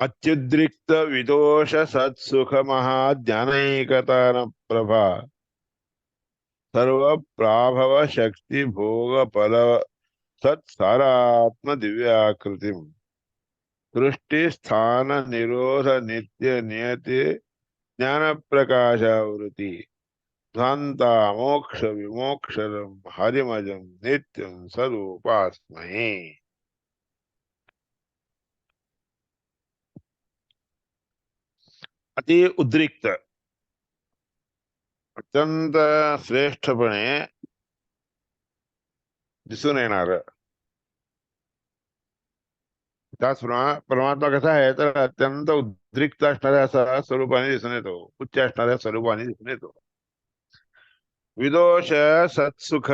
अत्युद्रिक्त विदोष सत्सुख महाज्ञानैकतान प्रभा सर्व प्राभव शक्ति भोग फल सत्सारात्म दिव्याकृति सृष्टि स्थान निरोध नित्य नियति ज्ञान प्रकाशावृति ध्वांता मोक्ष विमोक्षरम हरिमजम नित्यं सदुपास्महे। अति उद्रिक्त अत्यंत श्रेष्ठपणे दिसून येणार त्याचप्रमाणे परमात्मा कसा आहे तर अत्यंत उद्रिक्त असणाऱ्या असा स्वरूपाने दिसून येतो, उच्च असणाऱ्या स्वरूपाने दिसून येतो। विदोष सत्सुख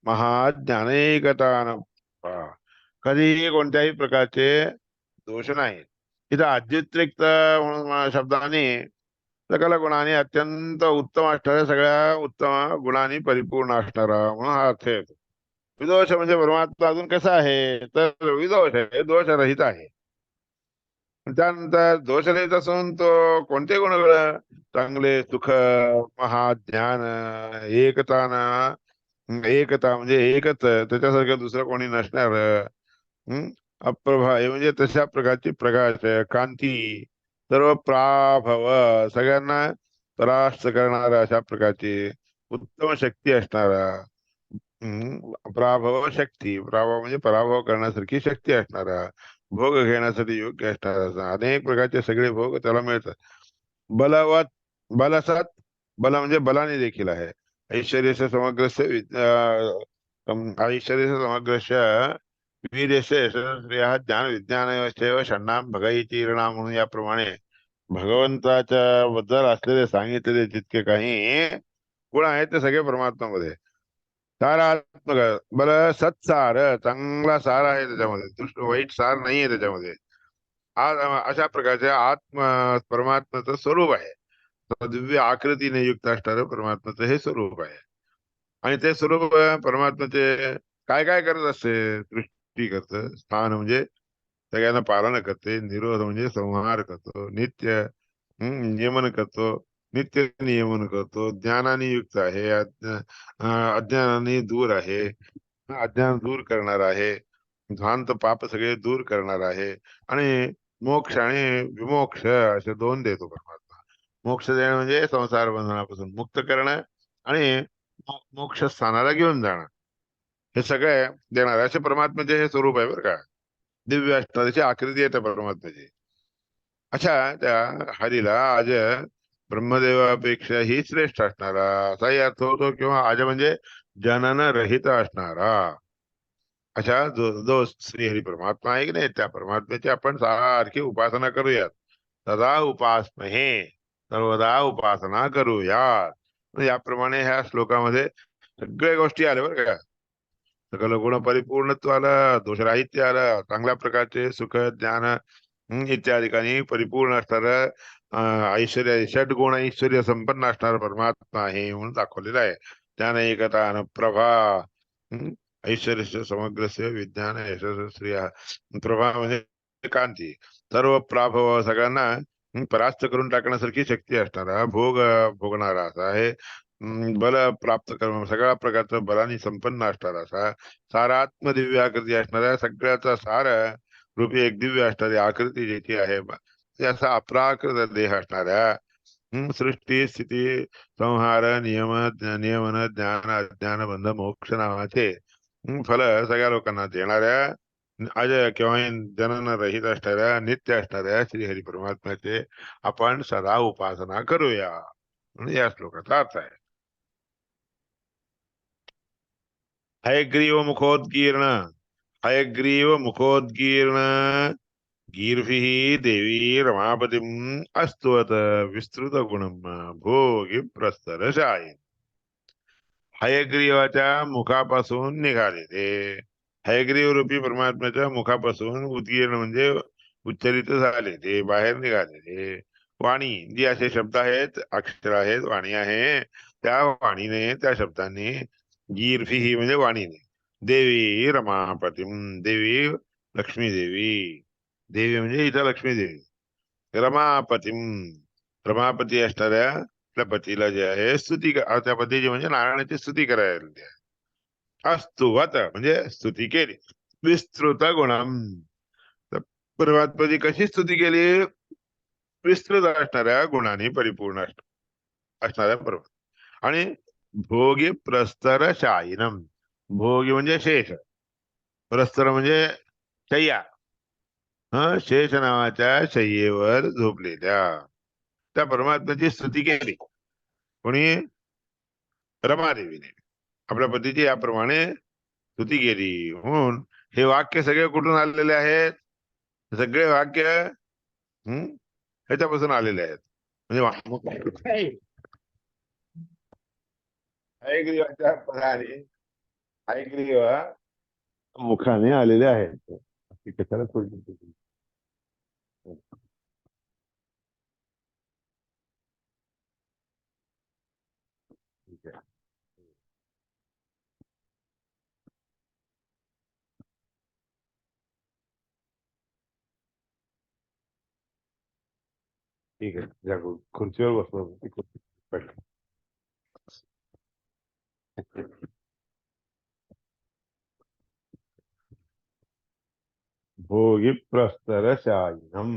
महाज्ञानैकतान कधीही कोणत्याही प्रकारचे दोष नाहीत। इथं अत्युद्रिक्त म्हणून शब्दाने सकल गुणांनी अत्यंत उत्तम असणाऱ्या सगळ्या उत्तम गुणांनी परिपूर्ण असणारा म्हणून हा अर्थ येतो। विदोष म्हणजे परमात्मा अजून कसा आहे तर विदोष आहे, दोषरहित आहे। त्यानंतर दोषरहित असून तो कोणते गुण चांगले, सुख, महाज्ञान, एकतान, एकता म्हणजे एकच, त्याच्यासारखं दुसरं कोणी नसणार, अप्रभा हे म्हणजे तशा प्रकारची प्रकाश, कांती, सर्व प्राभव सगळ्यांना परास्त करणारा अशा प्रकारची उत्तम शक्ती असणारा, पराभव शक्ती, पराभव म्हणजे पराभव करण्यासारखी शक्ती असणारा, भोग घेण्यासाठी योग्य असणारा, अनेक प्रकारचे सगळे भोग त्याला मिळतात। बलवत बलसत, बल म्हणजे बलाने देखील आहे। ऐश्वर्यस्य समग्रस्य ऐश्वर्यस्य समग्रस्य वीर्यस्य यशस्वी ज्ञान विज्ञान षण्णाम भगैती म्हणून याप्रमाणे भगवंताच्या बद्दल असलेले सांगितलेले जितके काही गुण आहेत ते सगळे परमात्म्यामध्ये। सारात्मक बल सत्सार, चांगला सार आहे त्याच्यामध्ये, दुष्ट वाईट सार नाहीये त्याच्यामध्ये। आज अशा प्रकारचे आत्म परमात्म्याचं स्वरूप आहे, दिव्य आकृतीने युक्त असणारं परमात्म्याचं हे स्वरूप आहे। आणि ते स्वरूप परमात्म्याचे काय काय करत असते, सृष्टी करत, स्थान म्हणजे सगळ्यांना पालन करते, निरोध म्हणजे संहार करतो, नित्य नियमन करतो, नित्य नियमन करतो, ज्ञानाने युक्त आहे, अज्ञानाने दूर आहे, अज्ञान दूर करणार आहे, ध्वांत पाप सगळे दूर करणार आहे, आणि मोक्ष आणि विमोक्ष असे दोन देतो परमात्मा। मोक्ष देणं म्हणजे संसार बंधनापासून मुक्त करणं, आणि मोक्ष स्थानाला घेऊन जाणं, हे सगळे देणार असे परमात्म्याचे हे स्वरूप आहे बरं का। दिव्य असणाऱ्याची आकृती आहे त्या परमात्म्याची। अशा त्या हरीला आज ब्रह्मदेवापेक्षाही श्रेष्ठ असणारा असाही अर्थ होतो, किंवा आज म्हणजे जनन रहित असणारा अशा जो जो श्रीहरी परमात्मा आहे की नाही, त्या परमात्म्याची आपण सारखी उपासना करूयात। सदा उपासमहे, सर्वदा उपासना करूयात। याप्रमाणे ह्या श्लोकामध्ये सगळ्या गोष्टी आल्या बरं का। सकल गुण परिपूर्णत्व आलं, दोषराहित्य आलं, चांगल्या प्रकारचे सुख ज्ञान इत्यादी परिपूर्ण असणार ऐश्वर्य, षटगुण ऐश्वर्य संपन्न असणार परमात्मा आहे म्हणून दाखवलेलं आहे। त्याने एकता प्रभा, ऐश्वर्य समग्रस्य विज्ञान यशस्वी प्रभा म्हणजे कांती, सर्व प्राभव सगळ्यांना परास्त करून टाकण्यासारखी शक्ती असणारा, भोग भोगणारा असा आहे, बल प्राप्त करून सगळ्या प्रकारचं बलाने संपन्न असणारा असा, सारात्म दिव्य आकृती असणाऱ्या, सगळ्याचा सार रूपी एक दिव्य असणारी आकृती ज्याची आहे, असा अप्राकृत देह असणाऱ्या, सृष्टी स्थिती संहार नियमन ज्ञान अज्ञान बंध मोक्ष नावाचे फल सगळ्या लोकांना देणाऱ्या, अजय किंवा जनन रहित असणाऱ्या, नित्य असणाऱ्या श्री हरी परमात्म्याचे आपण सदा उपासना करूया, म्हणजे या श्लोकाचा अर्थ आहे। हयग्रीव मुखोद्गीर्ण, हयग्रीव मुखोद्गीर्ण गीर्भिः देवी रमापतिम् अस्तुवत विस्तृत गुणम भोगी प्रस्तरशायी। हयग्रीवाच्या मुखापासून निघाले ते, हयग्रीव रूपी परमात्म्याच्या मुखापासून उद्गीर्ण म्हणजे उच्चारित झाले ते, बाहेर निघाले ते वाणी, जी असे शब्द आहेत, अक्षर आहेत, वाणी आहे, त्या वाणीने, त्या शब्दाने, गीर्भिः म्हणजे वाणीने, देवी रमापतीम, देवी लक्ष्मी देवी, देवी म्हणजे इथं लक्ष्मी देवी, रमापतीम, रमापती असणाऱ्या आपल्या पतीला जे आहे स्तुती, त्या पतीची म्हणजे नारायणाची स्तुती करायला अस्तुवत म्हणजे स्तुती केली, विस्तृत गुणम, तर परमात्माची कशी स्तुती केली, विस्तृत असणाऱ्या गुणांनी परिपूर्ण असणाऱ्या परमात्मा. आणि भोगी प्रस्तर शायिनम, भोगी म्हणजे शेष, प्रस्तर म्हणजे शय्या, शेष नावाच्या शय्येवर झोपलेल्या त्या परमात्म्याची स्तुती केली कोणी, रमादेवीने आपल्या पतीची याप्रमाणे स्तुती केली. म्हणून हे वाक्य सगळे कुठून आलेले आहेत, सगळे वाक्य ह्याच्यापासून आलेले आहेत, म्हणजे हयग्रीवाच्या पदाने, हयग्रीव मुखाने आलेले आहेत. कशाला सोडली? ठीक आहे, ठीक आहे, ज्या खुर्चीवर बसलो ती खुर्ची पडली. भोगी प्रस्तर शायनम,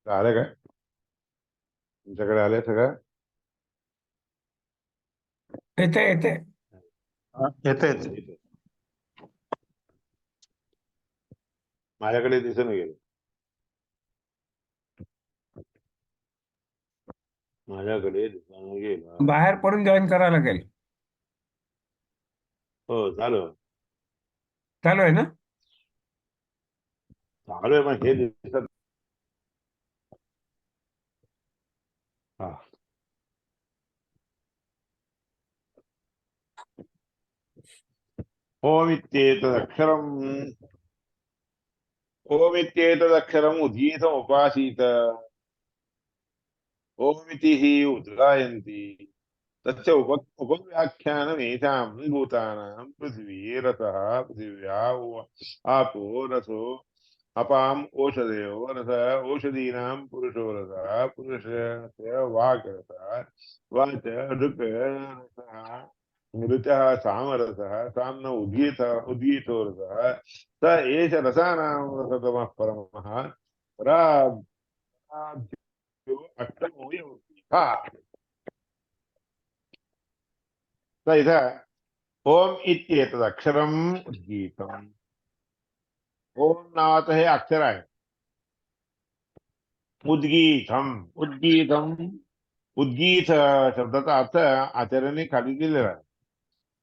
आलं काय तुमच्याकडे, आले सगळं? येते येते. येते येते, माझ्याकडे दिसून गेलं, माझ्याकडे दिसून गेलं. बाहेर पडून जॉईन करावं लागेल. हो झालं, चालू आहे ना? चालू आहे, मग हे दिसत. हा, ओमित्येतदक्षरम्, ओमित्येतदक्षरम् उदीतमुपासीत, ओमिति हि उद्गायन्ति, तस्य उपव्याख्यानमेषां भूतानां पृथिवी रसः, पृथिव्या आपो रसो, अपाम ओषधयो रस, ओषधीनां पुरुषो रसः, पुरुषस्य वाक् रसः, वाच ऋक् रसः, मृतः सामरसः, साम्न उद्गीतो रसः, स एष रसानां रसतमः परमः, पराभ्यो अष्टमो योगी. हा, तर इथं ओम इत्येतदक्षरम उद्गीतम, ओम नावाचं हे अक्षर आहे, उद्गीतम, उद्गीतम, उद्गीत शब्दाचा अर्थ आचार्याने खाली दिलेला आहे.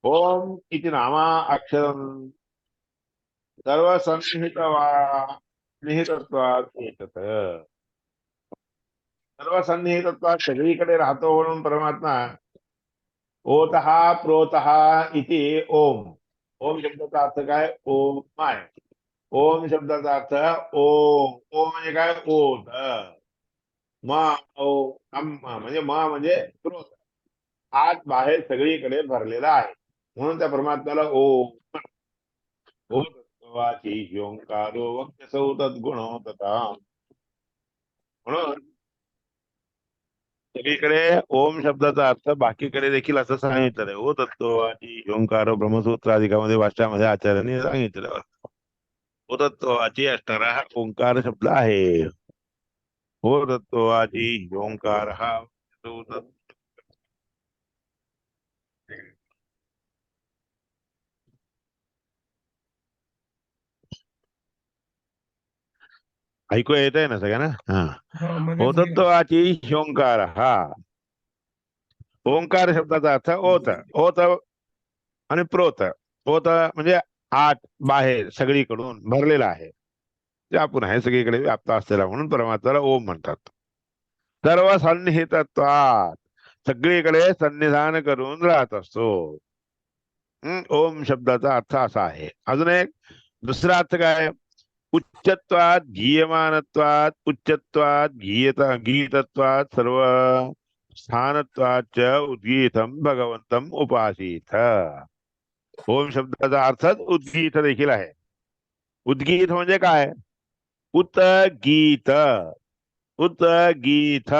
ओम इति नामा अक्षरम सर्व निहितत्वात एतत्, सर्व सन्निहितत्वात सगळीकडे राहतो म्हणून परमात्मा ओतः प्रोतः इति ओम, ओम शब्दाचा अर्थ काय, ओम आहे. ओम शब्दाचा अर्थ ओम, ओम म्हणजे काय, ओत, मा ओ म्हणजे मा म्हणजे स्रोत, आत बाहेर सगळीकडे भरलेला आहे म्हणून त्या परमात्म्याला ओम, ओतत्वाची ओंकारो वक्तसौ तद्गुणो तथा, म्हणून सगळीकडे ओम शब्दाचा अर्थ बाकीकडे देखील असं सांगितलेलं आहे. ओ तत्वाची ओंकार ब्रह्मसूत्राधिकामध्ये भाष्यामध्ये आचार्यांनी सांगितलेलं, ओ तत्वाची असणारा हा ओंकार शब्द आहे. ओ तत्वाची ओंकार हा ऐकू येत आहे ना सगळ्यांना? हा, हो, ओ मध्येच गेला. तत्वाची ओंकार हा, ओंकार शब्दाचा अर्थ ओत, ओत आणि प्रोत, ओत म्हणजे आत बाहेर सगळीकडून भरलेला आहे, ते आपण आहे सगळीकडे व्याप्त असलेला म्हणून परमात्म्याला ओम म्हणतात. सर्व सन्निहितत्वात सगळीकडे सन्निधान करून राहत असतो. ओम शब्दाचा अर्थ असा आहे. अजून एक दुसरा अर्थ काय, उच्चत्वात गीयमानत्वात, उच्चत्वात गीतत्वात, सर्व स्थानत्वाच उद्गीतम भगवंतम उपासीत, ओम शब्दाचा अर्थच उद्गीत देखील आहे. उद्गीत म्हणजे काय? उत गीत, उत गीत,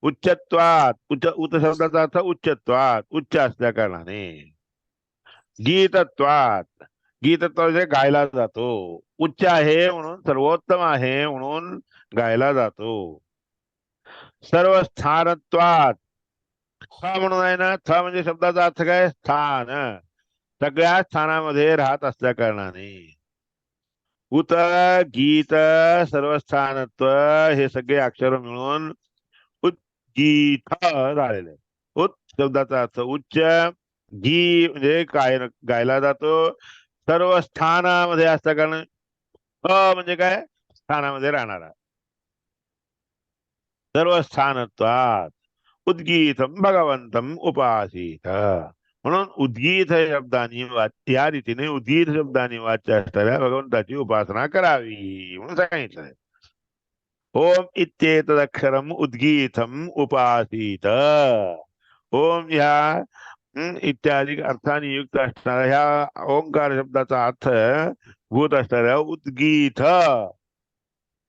उच्चत्वात, उत शब्दाचा अर्थ उच्चत्वात, उच्च असल्या कारणाने. गीतत्वात, गीतत्व म्हणजे गायला जातो. उच्च आहे म्हणून, सर्वोत्तम आहे म्हणून गायला जातो. सर्व स्थानत्वात, थ म्हणून आहे ना, थ म्हणजे शब्दाचा अर्थ काय? स्थान. सगळ्या स्थानामध्ये राहत असल्या कारणाने. उत गीत सर्वस्थानत्व हे सगळे अक्षर मिळून उद्गीत झालेले. उत शब्दाचा अर्थ उच्च, गी म्हणजे गायला जातो, सर्व स्थानामध्ये असल्या कारण, म्हणजे काय? स्थानामध्ये राहणारा. सर्व स्थानत्वात उद्गीतम भगवंतम उपासीत. म्हणून उद्गीत शब्दानी या रीतीने उद्गीत शब्दानी वाच्य असणाऱ्या भगवंताची उपासना करावी म्हणून सांगितलंय. ओम इत्येतदक्षरम उद्गीतम उपासीत. ओम ह्या इत्यादी अर्थाने युक्त असणाऱ्या ह्या ओंकार शब्दाचा अर्थ भूत असणाऱ्या उद्गीत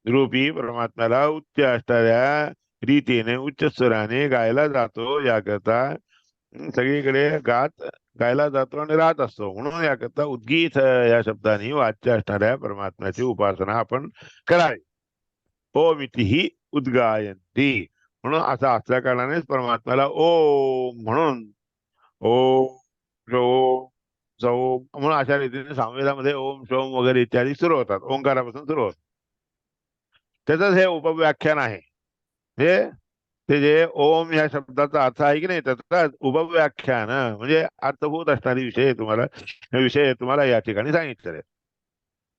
रूपी परमात्म्याला उच्च असणाऱ्या रीतीने उच्च स्वराने गायला जातो. याकरता सगळीकडे गायला जातो आणि राहत असतो. म्हणून याकरता उद्गीत या शब्दाने वाच्य असणाऱ्या परमात्म्याची उपासना आपण करावी. ओमिती ही उद्गायंती, म्हणून असं असल्या कारणानेच परमात्म्याला ओम म्हणून ओम शोम सौम म्हणून अशा रीतीने सामवेदामध्ये ओम शोम वगैरे इत्यादी सुरू होतात. ओंकारापासून सुरू होतात. त्याचंच हे उपव्याख्यान आहे. हे ते जे ओम या शब्दाचा अर्थ आहे की नाही, त्याचा उपव्याख्यान म्हणजे अर्थभूत असणारी विषय तुम्हाला या ठिकाणी सांगितलेले.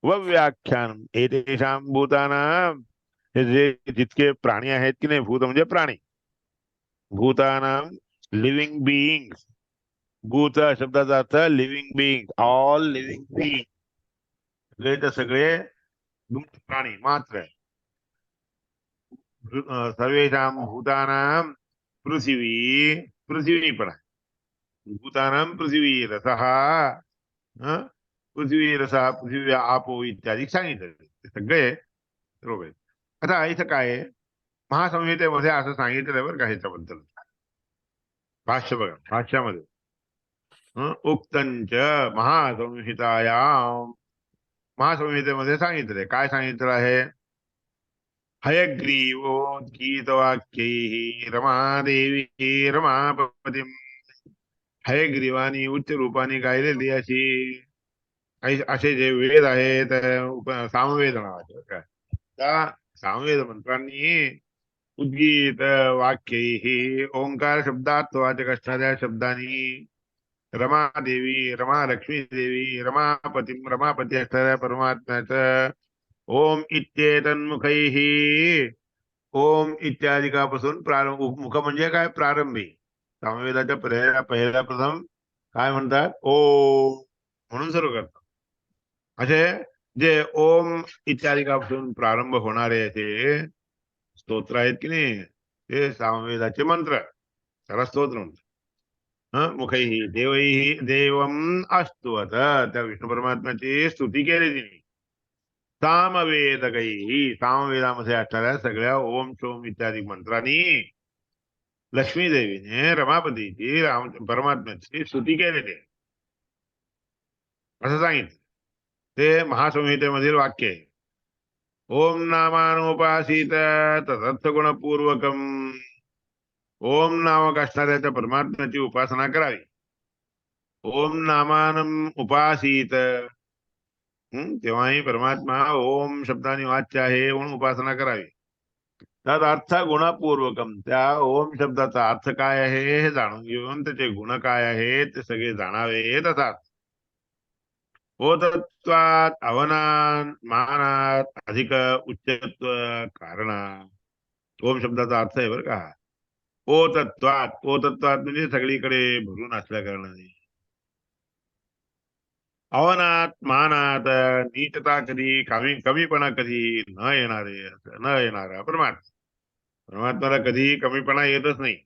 उपव्याख्यान एतेषां भूतानां, हे जे जितके प्राणी आहेत की नाही, भूत म्हणजे प्राणी, भूतानां लिव्हिंग बिईंग, भूत शब्दाचा अर्थ living being, all living being, सगळे सगळे प्राणी मात्र. सर्वेषां भूतानां पृथिवी, पृथ्वी पण आहे. भूतानां पृथ्वी रसः, पृथ्वी रसः, पृथ्वी आपो इत्यादी सांगितलं. ते सगळे बरोबर आहे. आता इथं काय आहे, महासंहितेमध्ये असं सांगितलं बरं का ह्याच्याबद्दल. भाष्य बघा, भाष्यामध्ये उक्तंच महासंहितायाम, महासंहितेमध्ये सांगितलंय. काय सांगितलं आहे? हयग्रीवोद्गीतवाक्यैः रमादेवी रमापतिम्, हयग्रीवानी उच्च रूपाने गायलेली अशी असे जे वेद आहेत, सामवेद नावाचे बरं का, त्या सामवेद मंत्रांनी उद्गीत वाक्यैः ओंकार शब्दात वाचक असणाऱ्या शब्दांनी रमादेवी, रमा लक्ष्मी देवी, रमापती, रमापती असणाऱ्या परमात्म्याचं ओम इत्येतन्मुखैः, ओम इत्यादिकापासून प्रारंभ, मुख म्हणजे काय? प्रारंभी. सामवेदाच्या पहिल्या पहिल्या प्रथम काय म्हणतात? ओम म्हणून सुरू करतात. असे जे ओम इत्यादिकापासून प्रारंभ होणारे असे स्तोत्र आहेत की नाही, ते सामवेदाचे मंत्र, त्याला स्तोत्र म्हणतात. मुखैः देवैः देवम अस्तुवत, त्या विष्णू परमात्म्याची स्तुती केली तिने. सामवेदकैः, सामवेदामध्ये असणाऱ्या सगळ्या ओम शोम इत्यादी मंत्रांनी लक्ष्मी देवीने रमापतीची परमात्म्याची स्तुती केलेली आहे असं सांगितलं. ते महासंहितेमधील वाक्य आहे. ओम नामानुपासित तदर्थ गुणपूर्वकम, ओम नामक असणाऱ्या त्या परमात्म्याची उपासना करावी. ओम नामानम उपासित, तेव्हाही परमात्मा ओम शब्दाने वाच्य आहे म्हणून उपासना करावी. त्यात अर्थ गुणपूर्वकम, त्या ओम शब्दाचा अर्थ काय आहे हे जाणून घेऊन त्याचे गुण काय आहेत ते सगळे जाणावे. तसाच ओतत्वात अवनान मानात अधिक उच्चत्व कारणात, ओम शब्दाचा अर्थ आहे बरं का. ओतत्वात, ओतत्वात म्हणजे सगळीकडे भरून असल्या कारणाने. अवनात मानात नीचता कधी, कमीपणा कधी न येणारे, न येणारा परमात्मा. परमात्म्याला कधी कमीपणा येतच नाही.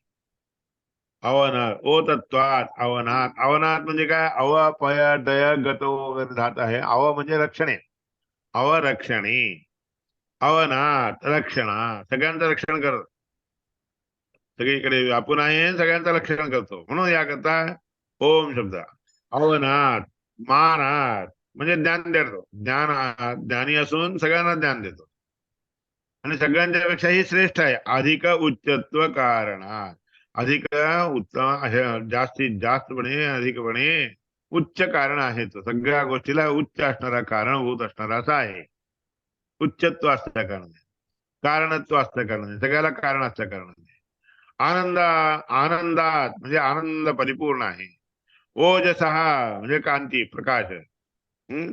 अवनात ओ तत्वात अवनात अवनात म्हणजे काय अव पय दय गतो वगैरे धात आहे अव म्हणजे रक्षणे अवरक्षणे अवनात रक्षणा सगळ्यांचं रक्षण करत सगळीकडे व्यापून आहे सगळ्यांचं रक्षण करतो म्हणून याकरता ओम शब्द अवनात मानात म्हणजे ज्ञान देतो ज्ञानी असून सगळ्यांना ज्ञान देतो आणि सगळ्यांच्या पेक्षाही श्रेष्ठ आहे अधिक उच्चत्व कारणात अधिक उत्तम जास्तीत जास्तपणे अधिकपणे उच्च कारण आहे तो सगळ्या गोष्टीला उच्च असणारा कारणभूत असणारा असा आहे उच्चत्व असल्या कारणाने कारणत्व असल्या कारणाने सगळ्याला कारण असल्या कारणाने आनंदात म्हणजे आनंद परिपूर्ण आहे ओजसहा म्हणजे कांती प्रकाश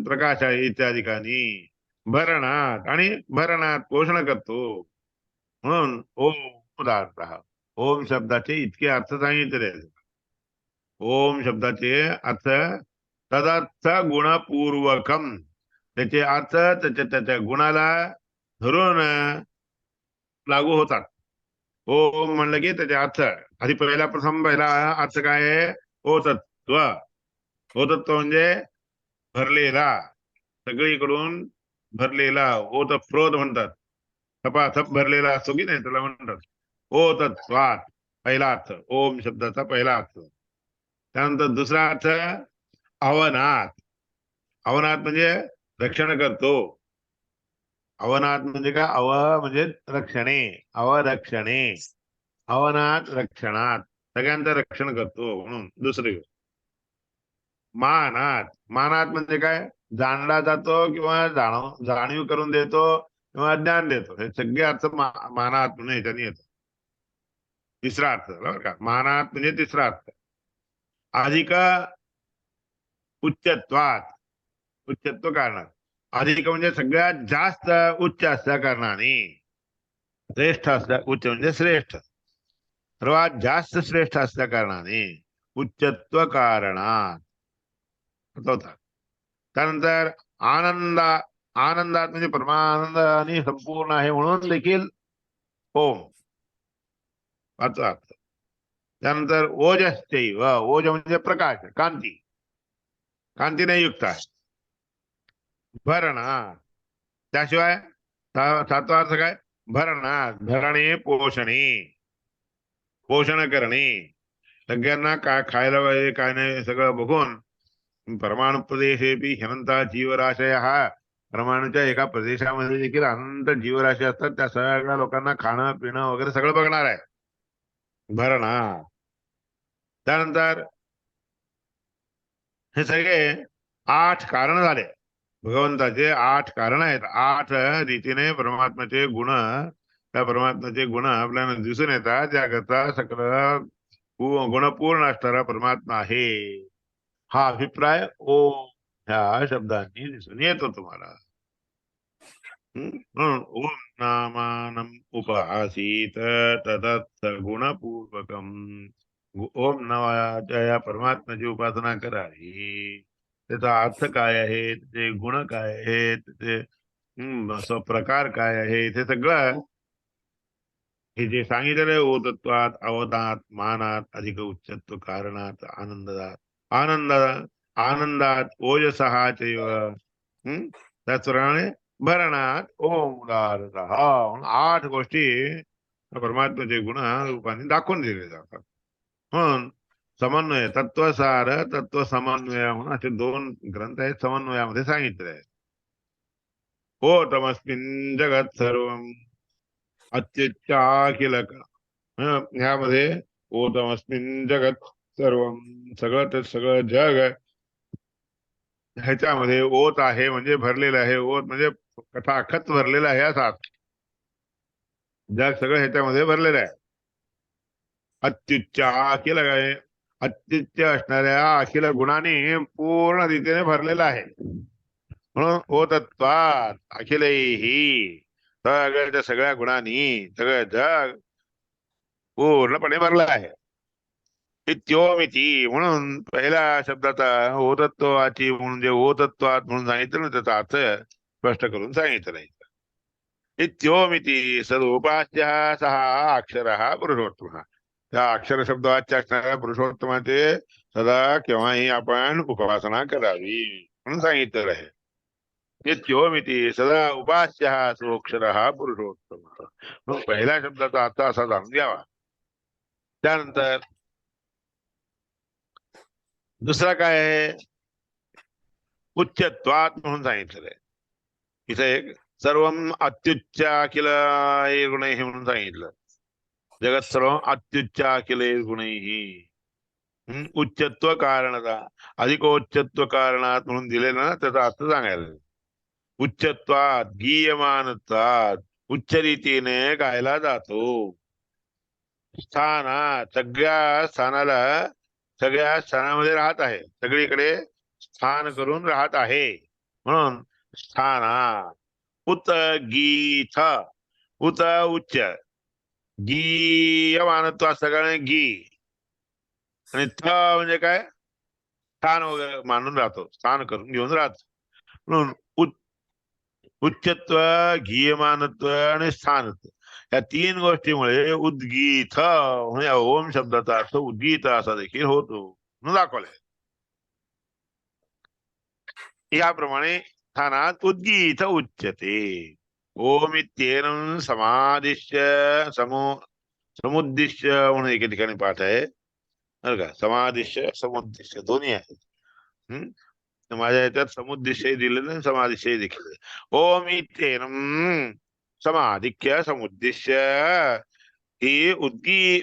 प्रकाश आहे इत्यादिकानी भरणात आणि भरणात पोषण करतो म्हणून ओम उदाहरत ओम शब्दाचे इतके अर्थ सांगितले ओम शब्दाचे अर्थ तदर्थ गुणपूर्वकम त्याचे अर्थ त्याच्या गुणाला धरून लागू होतात ओम म्हणलं की त्याचे अर्थ आधी पहिला अर्थ काय आहे ओ तत्व ओ तत्व म्हणजे भरलेला सगळीकडून भरलेला ओतप्रोत म्हणतात थपाथप भरलेला असतो की नाही त्याला म्हणतात ओ तत्वात पहिला अर्थ ओम शब्दाचा पहिला अर्थ त्यानंतर दुसरा अर्थ अवनात अवनात म्हणजे रक्षण करतो अवनात म्हणजे काय अव म्हणजे रक्षणे अवरक्षणे अवनात रक्षणात सगळ्यांचं रक्षण करतो म्हणून दुसरी मानात मानात म्हणजे काय जाणला जातो किंवा जाणीव करून देतो किंवा ज्ञान देतो हे सगळे अर्थ मानात म्हणून ह्याच्यानी येतो तिसरा अर्थ बरं का मानात म्हणजे तिसरा अर्थ अधिक उच्चत्वात उच्चत्व कारणात अधिक म्हणजे सगळ्यात जास्त उच्च असल्या कारणाने श्रेष्ठ असल्या उच्च म्हणजे श्रेष्ठ सर्वात जास्त श्रेष्ठ असल्या कारणाने उच्चत्व कारणात होता त्यानंतर आनंदात म्हणजे परमानंद आणि संपूर्ण आहे म्हणून देखील ओम वाचा अर्थ त्यानंतर ओजश्चैव ओज म्हणजे प्रकाश कांती कांतीने युक्त आहे भरणा त्याशिवाय सातवा अर्थ काय भरणात भरणे पोषणे पोषण करणे सगळ्यांना काय खायला पाहिजे काय नाही सगळं बघून परमाणु प्रदेशेपी ह्यनंता जीवराशय हा परमाणूच्या एका प्रदेशामध्ये देखील अनंत जीवराशी असतात त्या सगळ्या लोकांना खाणं पिणं वगैरे सगळं बघणार आहे भरणा त्यानंतर हे सगळे 8 कारण झाले भगवंताचे 8 कारण आहेत 8 रीतीने परमात्म्याचे गुण त्या परमात्म्याचे गुण आपल्याला दिसून येतात त्याकरता सगळं गुणपूर्ण असणारा परमात्मा आहे हा अभिप्राय ओम ह्या शब्दांनी दिसून येतो तुम्हाला म्हणून ओम नामानम उपहासीत तदर्थ गुणपूर्वकम ओम नावाच्या या परमात्म्याची उपासना करावी त्याचा अर्थ काय आहे त्याचे गुण काय आहेत त्याचे प्रकार काय आहे ते सगळं हे जे सांगितलेलं आहे ओतत्वात अवधात मानात अधिक उच्चत्व कारणात आनंदात ओजसहा त्याचप्रमाणे भरणात ओंकारः 8 गोष्टी परमात्म्याचे गुण रूपाने दाखवून दिले जातात म्हणून समन्वय तत्वसार तत्व समन्वय म्हणून असे 2 ग्रंथ आहेत समन्वयामध्ये सांगितले आहेत ओतमस्मिन् जगत सर्वम अत्युच्चाखिलक ह्यामध्ये ओतमस्मिन् जगत सर्वम सगळं जग ह्याच्यामध्ये ओत आहे म्हणजे भरलेलं आहे ओत म्हणजे खटाखट भरलेलं आहे असा जग सगळं ह्याच्यामध्ये भरलेलं आहे अत्युच्च अखिल आहे अत्युच्च असणाऱ्या अखिल गुणाने पूर्ण रीतीने भरलेला आहे म्हणून ओतत्वात अखिलही सगळ्या गुणांनी सगळं जग पूर्णपणे भरलं आहे इत्योमिती म्हणून पहिल्या शब्दाचा ओतत्वाची म्हणून जे ओतत्वात म्हणून सांगितलं ना त्याचा अर्थ स्पष्ट करून सांगितलं नाही इत्योमिती सदुपास्य सहा अक्षर पुरुषोत्तम त्या अक्षर शब्दवाच्य असणाऱ्या पुरुषोत्तमाचे सदा केव्हाही आपण उपासना करावी म्हणून सांगितलेलं आहे. नित्योमिती सदा उपास्य सोक्षर पुरुषोत्तम. मग पहिल्या शब्दाचा अर्थ असा जाणून घ्यावा. त्यानंतर दुसरा काय आहे, उच्चत्वात म्हणून सांगितलेलं आहे. इथे एक सर्वम अत्युच्च अखिल गुणैः म्हणून सांगितलं. जगत सर्व अत्युच्च अखिल गुणैः. उच्चत्व कारणता, अधिकोच्चत्व कारणात म्हणून दिले ना, त्याचा अर्थ सांगायला. उच्चत्वात गीयमानत्वात, उच्च रीतीने गायला जातो. स्थानात, सगळ्या स्थानामध्ये राहत आहे, सगळीकडे स्थान करून राहत आहे म्हणून स्थानात. उत गीथ, उत उच्च, गीयमानत्वात सगळ्यांनी गी, आणि थ म्हणजे काय, स्थान वगैरे मानून राहतो, स्थान करून घेऊन राहतो म्हणून उच्चत्व, गीयमानत्व आणि स्थानत्व या तीन गोष्टीमुळे उद्गीत म्हणजे ओम शब्दाचा अर्थ उद्गीत असा देखील होतो म्हणून दाखवलाय. याप्रमाणे स्थानात उद्गीत उच्यते. ओम इत्येनं समादिश्य समुद्दिश्य म्हणून एके ठिकाणी पाठ आहे बरं का. समादिश्य समुद्दिश्य दोन्ही आहेत. माझ्या याच्यात समुद्दिश्यही दिलेलं आणि समादिश्यही देखील. ओम इत्येनं समाधिक्य समुद्दिश्य ही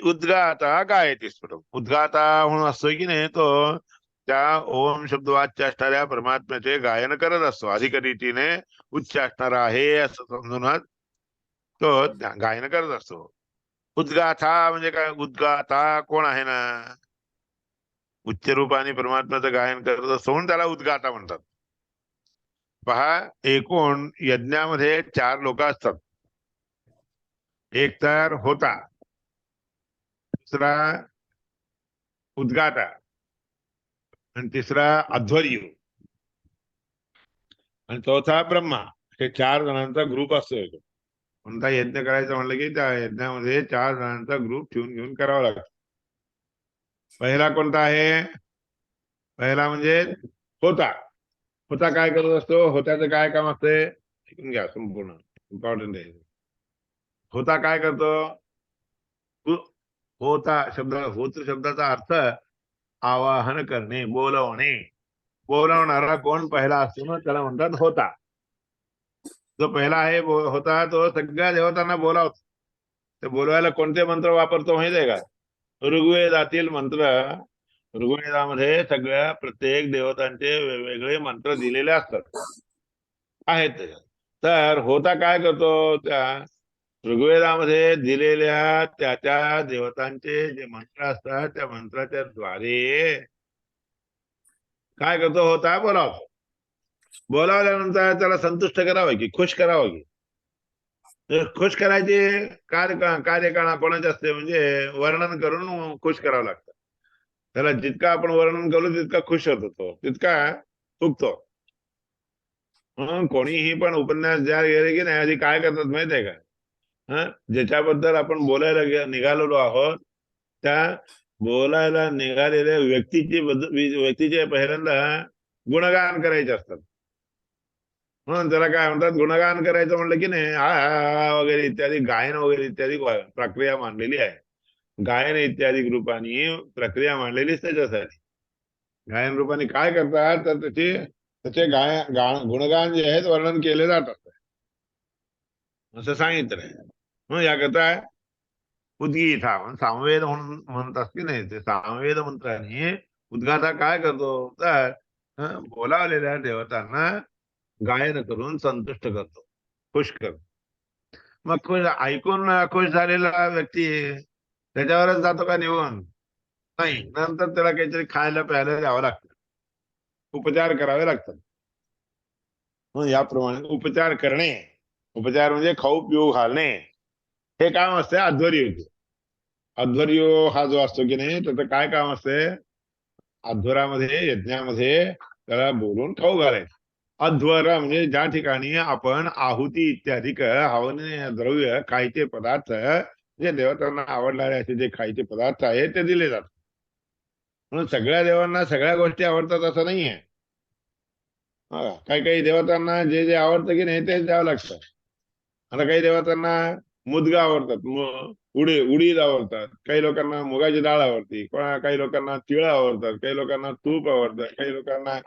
उद्गाता गायते स्फुटम. उद्गाता म्हणून असतोय की नाही, तो त्या ओम शब्दवाच्य असणाऱ्या परमात्म्याचे गायन करत असतो. अधिक रीतीने उच्च असणारा आहे असं समजून तो गायन करत असतो. उद्गाथा म्हणजे काय, उद्गाता कोण आहे ना, उच्च रूपाने परमात्म्याचं गायन करत असतो म्हणून त्याला उद्गाता म्हणतात. पहा, एकूण यज्ञामध्ये 4 लोक असतात. एक तर होता, दुसरा उद्गाता, आणि तिसरा अध्वर्यू, आणि चौथा ब्रह्मा. हे 4 जणांचा ग्रुप असतो. कोणता यज्ञ करायचा म्हणलं की त्या यज्ञामध्ये 4 जणांचा ग्रुप ठेवून घेऊन करावा लागतो. पहिला कोणता आहे, पहिला म्हणजे होता. होता काय करत असतो, होत्याचं काय काम असते ऐकून घ्या, संपूर्ण इम्पॉर्टंट आहे. होता काय करतो, होता होत शब्दाचा अर्थ आवाहन करणे, बोलवणे. बोलावणारा कोण पहिला असतो ना, त्याला म्हणतात होता. जो पहिला आहे होता, तो सगळ्या देवतांना बोलावतो. ते बोलवायला कोणते मंत्र वापरतो माहिती आहे का, ऋग्वेदातील मंत्र. ऋग्वेदामध्ये सगळ्या प्रत्येक देवतांचे वेगवेगळे मंत्र दिलेले असतात आहेत. तर होता काय करतो, त्या ऋग्वेदामध्ये दिलेल्या त्या देवतांचे जे मंत्र असतात त्या मंत्राच्या द्वारे काय करतो, होता बोलावतो. बोलावल्यानंतर त्याला संतुष्ट करावं की खुश करावं की. खुश करायचे कार्यकाळ कोणाचे असते, म्हणजे वर्णन करून खुश करावं लागतं. त्याला जितका आपण वर्णन करू तितका खुश होतो, तो तितका चुकतो. म्हणून कोणीही पण उपन्यास ज्या गेले की नाही, आधी काय करतात माहित आहे का, ज्याच्याबद्दल आपण बोलायला निघालेलो आहोत, त्या बोलायला निघालेल्या व्यक्तीचे पहिल्यांदा गुणगान करायचे असतात. म्हणून त्याला काय म्हणतात, गुणगान करायचं म्हणलं की नाही, हा वगैरे इत्यादी गायन वगैरे इत्यादी प्रक्रिया मांडलेली आहे. गायन इत्यादी रूपाने प्रक्रिया मांडलेलीच त्याच्यासाठी. गायन रूपाने काय करतात, तर त्याचे गुणगान जे आहेत वर्णन केले जातात असं सांगितलंय. म्हणून याकरता उद्गीता सामवेद म्हणून म्हणतात की नाही, ते सामवेद मंत्राने उद्गाता काय करतो, तर बोलावलेल्या देवतांना गायन करून संतुष्ट करतो, खुश करतो. मग खुश ऐकून खुश झालेला व्यक्ती त्याच्यावरच जातो का निघून, नाही, नंतर त्याला काहीतरी खायला प्यायला द्यावं लागतं, उपचार करावे लागतात. याप्रमाणे उपचार करणे, उपचार म्हणजे खाऊ पिऊ घालणे, हे काम असते अध्वर्यूचे. अध्वर्यू हा जो असतो की नाही, त्याचं काय काम असते, अध्वरामध्ये यज्ञामध्ये त्याला बोलून खाऊ घालायचं. अध्वर म्हणजे ज्या ठिकाणी आपण आहुती इत्यादी हवन द्रव्य खायचे पदार्थ म्हणजे देवतांना आवडणारे असे जे खायचे पदार्थ आहेत ते दिले जातात. म्हणून सगळ्या देवांना सगळ्या गोष्टी आवडतात असं नाहीये. काही काही देवतांना जे जे आवडतं की नाही तेच द्यावं लागतं. आता काही देवतांना मुदगा आवडतात, उडीद आवडतात, काही लोकांना मुगाची डाळ आवडते, काही लोकांना तिळ आवडतात, काही लोकांना तूप आवडतं, काही लोकांना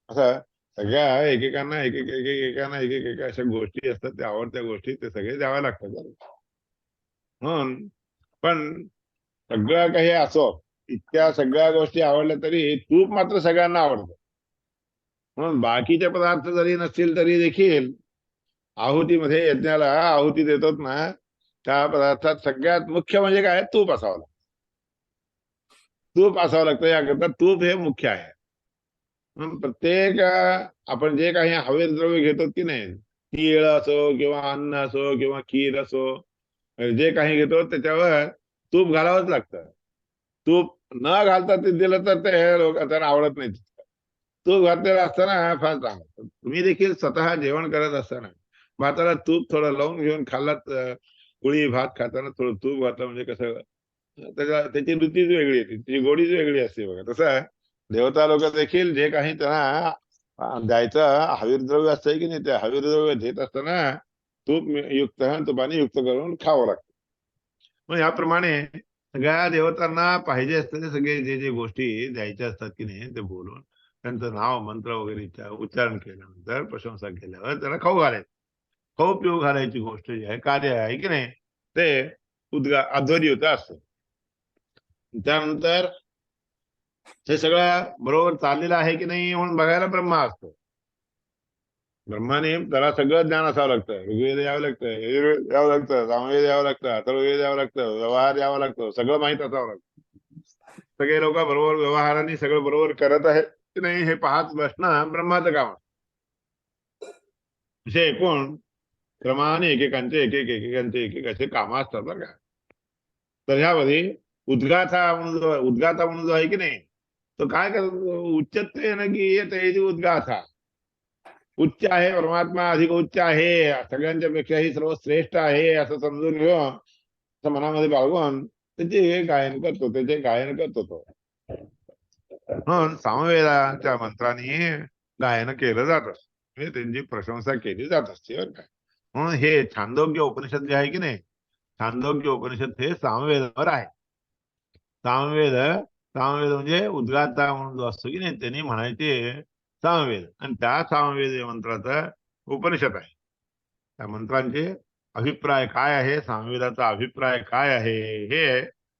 असं सगळ्या एकेकांना एकेकांना एक अशा गोष्टी असतात त्या आवडत्या गोष्टी ते सगळे द्याव्या लागतात. म्हणून पण सगळं काही असो, इतक्या सगळ्या गोष्टी आवडल्या तरी तूप मात्र सगळ्यांना आवडतं. म्हणून बाकीचे पदार्थ जरी नसतील तरी देखील आहुतीमध्ये यज्ञाला आहुती देतात ना, त्या पदार्थात सगळ्यात मुख्य म्हणजे काय, तूप असावं लागतं. तूप असावं लागतं, याकरता तूप हे मुख्य आहे. म्हणून प्रत्येक आपण जे काही हवेत द्रव्य घेतो की नाही, तीळ असो किंवा अन्न असो किंवा खीर असो, जे काही घेतो त्याच्यावर तूप घालावंच लागतं. तूप न घालता ते दिलं तर ते लोक त्यांना आवडत नाही. तूप घातलेलं असताना फार चांगलं. तुम्ही देखील स्वतः जेवण करत असताना भाताला तूप थोडं लावून घेऊन खाल्लात, पोळी भात खाताना थोडं तूप घातलं म्हणजे कसं त्याची रुचीच वेगळी येते, त्याची गोडीच वेगळी असते बघा. तसं देवता लोक देखील जे काही त्यांना द्यायचं हवीरद्रव्य असतंय की नाही, ते हवीरद्रव्य देत असताना युक्त तुपाने युक्त करून खावं लागतं. मग याप्रमाणे सगळ्या देवतांना पाहिजे असलेले सगळे जे जे गोष्टी द्यायच्या असतात की नाही ते बोलून त्यांचं नाव मंत्र वगैरे उच्चारण केल्यानंतर प्रशंसा केल्यावर त्याला खाऊ घालायचं. खाऊ पिऊ घालायची गोष्ट जी आहे, कार्य आहे की नाही, ते अध्वर्युत असतं. त्यानंतर हे सगळं बरोबर चाललेलं आहे की नाही म्हणून बघायला ब्रह्मा असतो. ब्रह्माने त्याला सगळं ज्ञान असावं लागतं. ऋग्वेद यावं लागतं, यजुर्वेद यावं लागतं, सामवेद यावं लागतं, अथर्ववेद यावं लागतं, व्यवहार यावं लागतं, सगळं माहित असावं लागतं. सगळे लोक बरोबर व्यवहाराने सगळं बरोबर करत आहेत की नाही हे पाहत बसणं ब्रह्माचं काम आहे. असे एकूण क्रमाने एकेकांचे असे काम असतात बरं का. तर ह्यामध्ये उद्गाता म्हणून जो आहे की नाही, तो काय करतो, उच्चत्वे न की येते उद्गाथा. उच्च आहे परमात्मा, अधिक उच्च आहे, सगळ्यांच्या पेक्षाही सर्वश्रेष्ठ आहे असं समजून घेऊन, असं मनामध्ये बाळगून त्याचे गायन करतो, त्याचे गायन करतो तो. म्हणून सामवेदाच्या मंत्राने गायन केलं जात असतं, म्हणजे त्यांची प्रशंसा केली जात असते बरं का. म्हणून हे छांदोग्य उपनिषद जे आहे की नाही, छांदोग्य उपनिषद हे सामवेदावर आहे. सामवेद सामवेद म्हणजे उद्गाता म्हणून जो असतो की नाही त्यांनी म्हणायचे सामवेद, आणि त्या सामवेद मंत्राचा उपनिषद आहे. त्या मंत्रांचे अभिप्राय काय आहे, सामवेदाचा अभिप्राय काय आहे, हे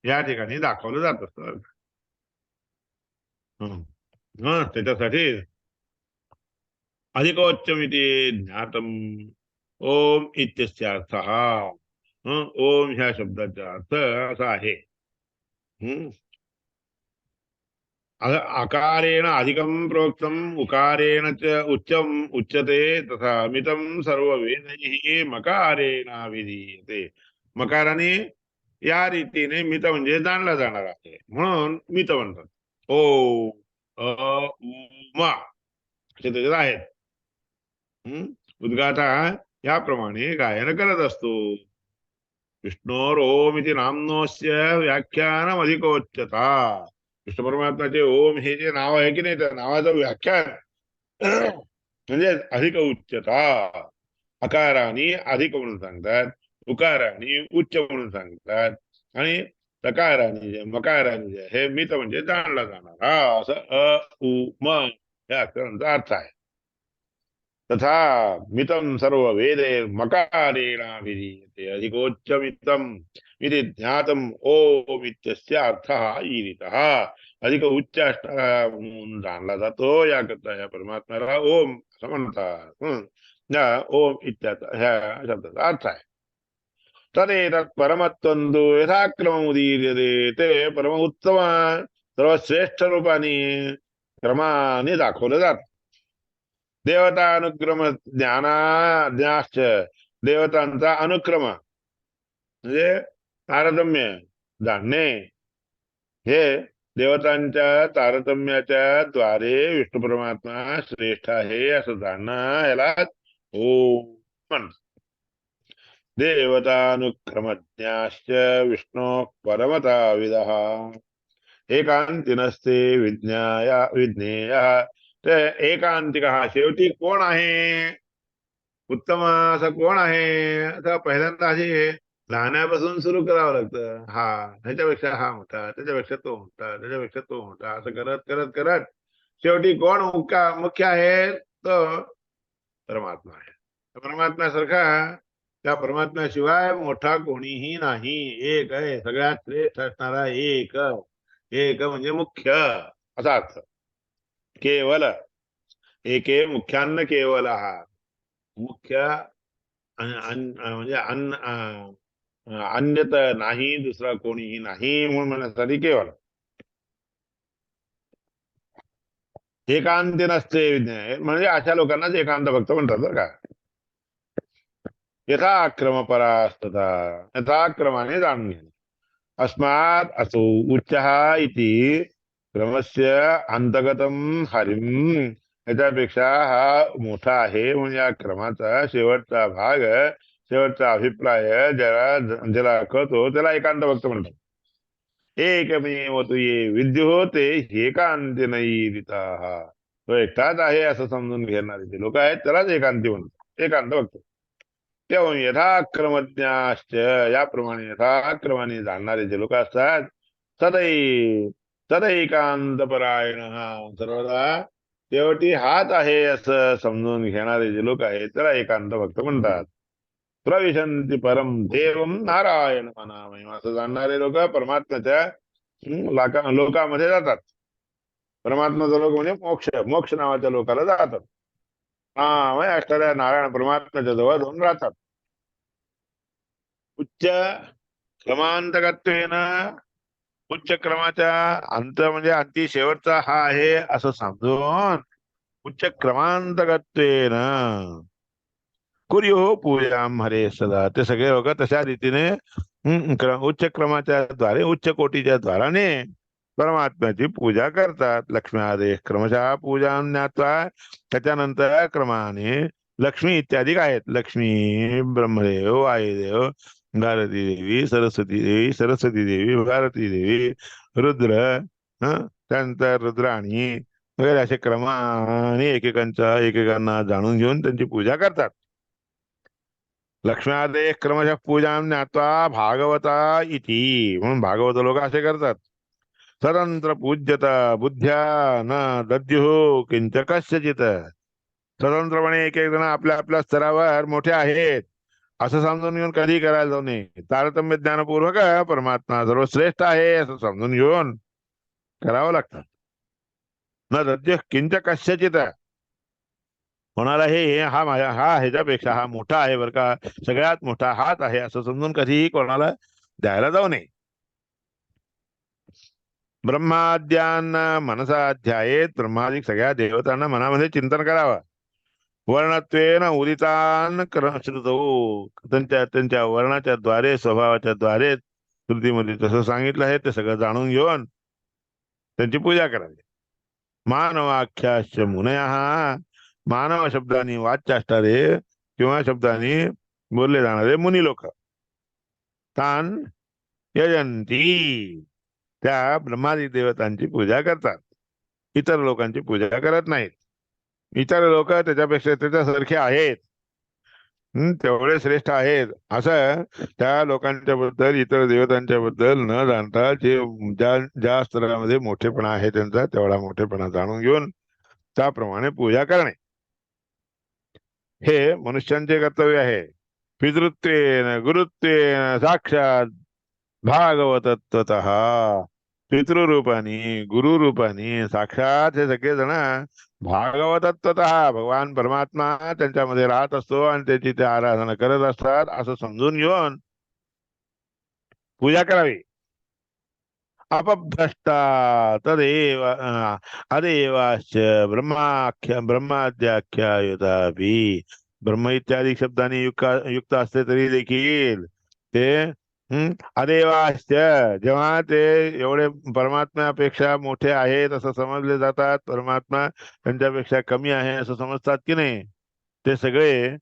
या ठिकाणी दाखवलं जात असतं. त्याच्यासाठी अधिकोच्चमिति ज्ञातम ओम इत्यस्य अर्थः. ओम ह्या शब्दाचा अर्थ असा आहे. हम्म आकारेण अधिकं प्रोक्तम उकारेण च उच्चम उच्यते तथा मितं सर्ववेदैः मकारेण विधीयते. मकाराने या रीतीने मित म्हणजे जाणला जाणार आहे म्हणून मित म्हणतात. ओ अ उ मा असे त्याच्यात आहेत. उद्गाता याप्रमाणे गायन करत असतो. विष्णोरोमिति नामनोस्य व्याख्यानम अधिकोच्यता. विष्णू परमात्माचे ओम हे जे नाव आहे की नाही त्या नावाचं व्याख्यान म्हणजे अधिक उच्चता. अकाराने अधिक म्हणून सांगतात, उकाराने उच्च म्हणून सांगतात, आणि तकाराने जे मकाराने जे हे मित म्हणजे जाणला जाणार हा असं उ म या अक्षरांचा अर्थ आहे. तथा मितं सर्व वेदे मकारेणाभिधीयते अधिकोच्चमितम् इति ज्ञातम् ओम इत्यस्य अर्थः ईरितः. अधिक उच्च म्हणून जाणला जातो याकरता या परमात्म्याला ओम असं म्हणतात. या ओम इत्याचा ह्या शब्दाचा अर्थ आहे. तदेतत् परमत्वंदु यथाक्रममुदीर्यते. ते परम उत्तम सर्वश्रेष्ठ रूपाने क्रमाने दाखवलं जात. देवतानुक्रम ज्ञाश्च. देवतांचा अनुक्रम म्हणजे तारतम्य जाणणे, हे देवतांच्या तारतम्याच्या द्वारे विष्णू परमात्मा श्रेष्ठ आहे असं जाणणं याला ओम म्हणतात. देवतानुक्रमज्ञाश्च विष्णो परमता विदः एकांतिनस्ते विज्ञेय ते एकांतिक हा शेवटी कोण आहे उत्तम असं कोण आहे आता पहिल्यांदा अशी लहानापासून सुरू करावं लागतं हा ह्याच्यापेक्षा हा मोठा त्याच्यापेक्षा तो मोठा त्याच्यापेक्षा तो मोठा असं करत करत करत शेवटी कोण मुख्य आहे तो परमात्मा आहे परमात्म्यासारखा त्या परमात्म्याशिवाय मोठा कोणीही नाही एक आहे सगळ्यात श्रेष्ठ असणारा एक एक म्हणजे मुख्य असा अर्थ केवल एके मुख्यान्न केवल हा मुख्य म्हणजे अन्यत नाही दुसरा कोणीही नाही म्हणून म्हणण्यासाठी केवळ एकांती नसते विज्ञान म्हणजे अशा लोकांनाच एकांत भक्त म्हणतात बरं का यथाक्रम परास्तता यथाक्रमाने जाणून घेणे अस्मात् असो उच्चः इति क्रमस्य अंतगतम हरिम याच्यापेक्षा हा मोठा आहे म्हणजे या क्रमाचा शेवटचा भाग शेवटचा अभिप्राय ज्याला कळतो त्याला एकांत भक्त म्हणतात एकमेव तु ये विद्युः ते एकांती नैरिता तो एकटाच आहे असं समजून घेणारे जे लोक आहेत त्यालाच एकांती म्हणतात एकांत भक्त तेव्हा यथाक्रमज्ञाश्च याप्रमाणे यथाक्रमाने जाणणारे जे लोक असतात सदै सदैकांतपरायण सर्वदा शेवटी हाच आहे असं समजून घेणारे जे लोक आहेत त्याला एकांत भक्त म्हणतात प्रविशंती परम देवम नारायण मनामय असं जाणणारे लोक परमात्म्याच्या लोकामध्ये जातात परमात्माचा लोक म्हणजे मोक्ष मोक्ष नावाच्या लोकाला जातात हा मग असणाऱ्या नारायण परमात्म्याच्या जवळ जाऊन राहतात उच्च क्रमांतकत्वेन उच्च क्रमाच्या अंत म्हणजे अंती शेवटचा हा आहे असं समजून उच्च क्रमांतकत्वेन कुर्युः पूजाम हरे सदा ते सगळे लोक तशा रीतीने उच्च क्रमाच्या द्वारे उच्च कोटीच्या द्वाराने परमात्म्याची पूजा करतात लक्ष्म्यादेश क्रमशः पूजा ज्ञात्वा त्याच्यानंतर क्रमाने लक्ष्मी इत्यादी आहेत लक्ष्मी ब्रह्मदेव वायुदेव भारती देवी सरस्वती देवी भारती देवी रुद्र त्यानंतर रुद्राणी वगैरे असे क्रमाने एकेकांना जाणून घेऊन त्यांची पूजा करतात लक्ष्म्यादेश क्रमशः पूजा ज्ञात्वा भागवता इति म्हणून भागवत लोक असे करतात स्वतंत्र पूज्यता बुद्ध्या न दद्युः किंच कस्यचित स्वतंत्रपणे एक एक जण आपल्या आपल्या स्तरावर मोठे आहेत असं समजून घेऊन कधी करायला जाऊ नये तारतम्य ज्ञानपूर्वक परमात्मा सर्वश्रेष्ठ आहे असं समजून घेऊन करावं लागतं न दद्युः किंच कस्यचित कोणाला हे हा माझ्या हा ह्याच्यापेक्षा हा मोठा आहे बरं का सगळ्यात मोठा हाच आहे असं समजून कधीही कोणाला द्यायला जाऊ नये ब्रह्माद्यांना मनसा ध्यायेत ब्रह्मादिक सगळ्या देवतांना मनामध्ये चिंतन करावं वर्णत्वेन उदितान श्रुतौ त्यांच्या त्यांच्या वर्णाच्या द्वारे स्वभावाच्या द्वारे श्रुतीमध्ये तसं सांगितलं आहे ते सगळं जाणून घेऊन त्यांची पूजा करावी मानवाख्याश्च मुनया मानव शब्दांनी वाच्य असणारे किंवा शब्दांनी बोलले जाणारे मुनी लोक तान यजंती त्या ब्रह्मादी देवतांची पूजा करतात इतर लोकांची पूजा करत नाहीत इतर लोक त्याच्यापेक्षा त्याच्यासारखे आहेत तेवढे श्रेष्ठ आहेत असं त्या लोकांच्या बद्दल इतर देवतांच्या बद्दल न जाणता जे ज्या ज्या स्तरामध्ये मोठेपणा आहे त्यांचा तेवढा मोठेपणा जाणून घेऊन त्याप्रमाणे पूजा करणे हे मनुष्यांचे कर्तव्य आहे पितृत्वेन गुरुत्वेन साक्षात भागवतत्वतः पितृरूपाने गुरुरूपाने साक्षात हे सगळे जण भागवतत्वतः भगवान परमात्मा त्यांच्यामध्ये राहत असतो आणि त्याची ते आराधना करत असतात असं समजून घेऊन पूजा करावी अपभ्रष्टा तदेव अदेवाश्च ब्रह्माद्याख्यायुतापि ब्रह्म इत्यादी शब्दांनी युक्त असले तरी देखील ते अदेवाश्च जेव्हा ते एवढे परमात्म्यापेक्षा मोठे आहेत असं समजले जातात परमात्मा त्यांच्यापेक्षा कमी आहे असं समजतात की नाही ते सगळे